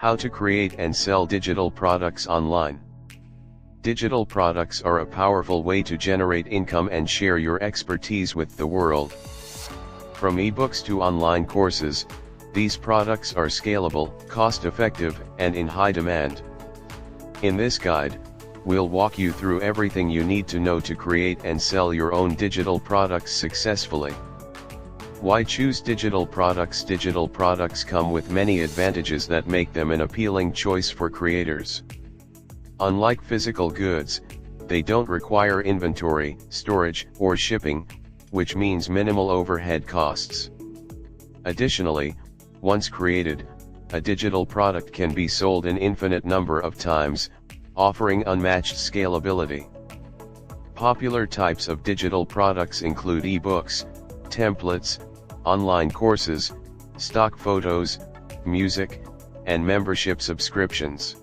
How to create and sell digital products online. Digital products are a powerful way to generate income and share your expertise with the world. From ebooks to online courses, these products are scalable, cost-effective, and in high demand. In this guide, we'll walk you through everything you need to know to create and sell your own digital products successfully. Why choose digital products? Digital products come with many advantages that make them an appealing choice for creators. Unlike physical goods, they don't require inventory, storage, or shipping, which means minimal overhead costs. Additionally, once created, a digital product can be sold an infinite number of times, offering unmatched scalability. Popular types of digital products include ebooks, templates, online courses, stock photos, music, and membership subscriptions.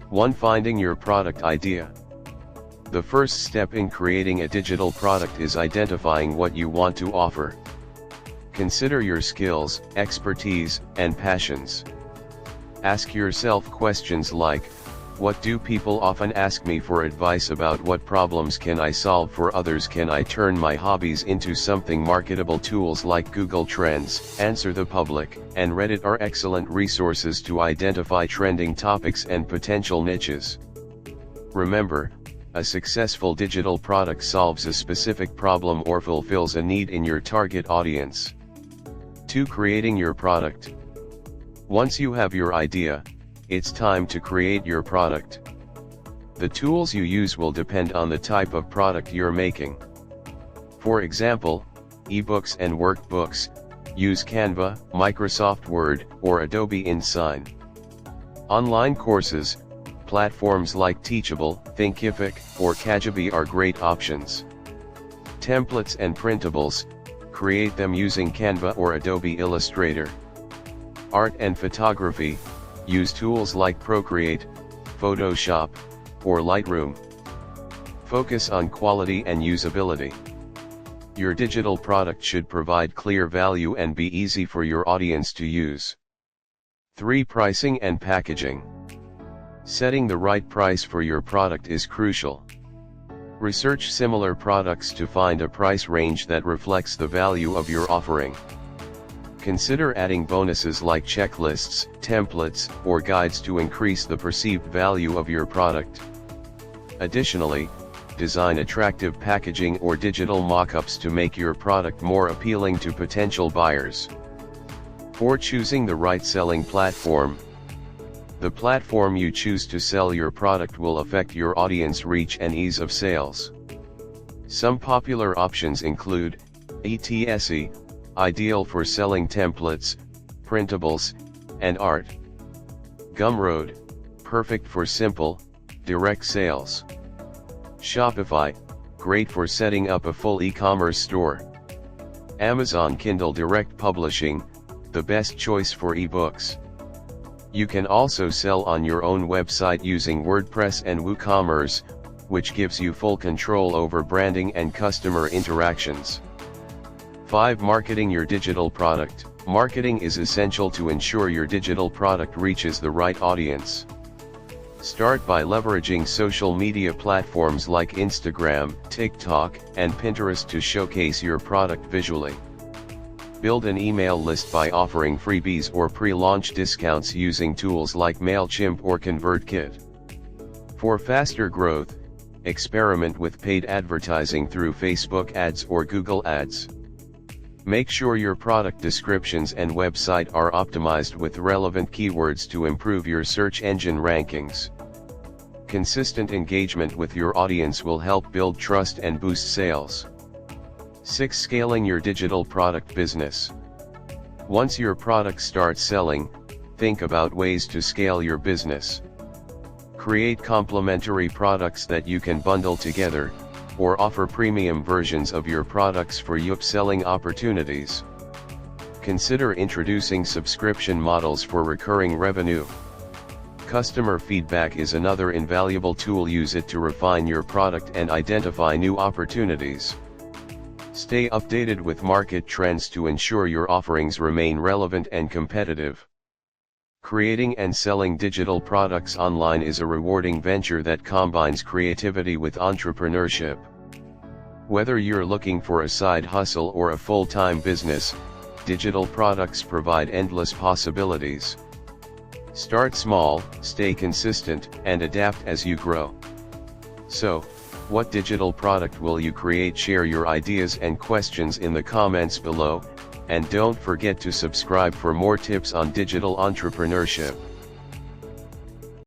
1. Finding your product idea. The first step in creating a digital product is identifying what you want to offer. Consider your skills, expertise, and passions. Ask yourself questions like, what do people often ask me for advice about? What problems can I solve for others? Can I turn my hobbies into something marketable? Tools like Google Trends, Answer the Public, and Reddit are excellent resources to identify trending topics and potential niches. Remember, a successful digital product solves a specific problem or fulfills a need in your target audience. 2. Creating your product. Once you have your idea, it's time to create your product. The tools you use will depend on the type of product you're making. For example, ebooks and workbooks, use Canva, Microsoft Word, or Adobe InDesign. Online courses, platforms like Teachable, Thinkific, or Kajabi are great options. Templates and printables, create them using Canva or Adobe Illustrator. Art and photography, use tools like Procreate, Photoshop, or Lightroom. Focus on quality and usability. Your digital product should provide clear value and be easy for your audience to use. 3. Pricing and packaging. Setting the right price for your product is crucial. Research similar products to find a price range that reflects the value of your offering. Consider adding bonuses like checklists, templates, or guides to increase the perceived value of your product. Additionally, design attractive packaging or digital mock-ups to make your product more appealing to potential buyers. 4. Choosing the right selling platform. The platform you choose to sell your product will affect your audience reach and ease of sales. Some popular options include Etsy, ideal for selling templates, printables, and art. Gumroad, perfect for simple, direct sales. Shopify, great for setting up a full e-commerce store. Amazon Kindle Direct Publishing, the best choice for ebooks. You can also sell on your own website using WordPress and WooCommerce, which gives you full control over branding and customer interactions. 5. Marketing your digital product. Marketing is essential to ensure your digital product reaches the right audience. Start by leveraging social media platforms like Instagram, TikTok, and Pinterest to showcase your product visually. Build an email list by offering freebies or pre-launch discounts using tools like MailChimp or ConvertKit. For faster growth, experiment with paid advertising through Facebook ads or Google ads. Make sure your product descriptions and website are optimized with relevant keywords to improve your search engine rankings. Consistent engagement with your audience will help build trust and boost sales. 6. Scaling your digital product business. Once your product starts selling, think about ways to scale your business. Create complementary products that you can bundle together, or offer premium versions of your products for upselling opportunities. Consider introducing subscription models for recurring revenue. Customer feedback is another invaluable tool. Use it to refine your product and identify new opportunities. Stay updated with market trends to ensure your offerings remain relevant and competitive. Creating and selling digital products online is a rewarding venture that combines creativity with entrepreneurship. Whether you're looking for a side hustle or a full-time business, digital products provide endless possibilities. Start small, stay consistent, and adapt as you grow. So, what digital product will you create? Share your ideas and questions in the comments below, and don't forget to subscribe for more tips on digital entrepreneurship.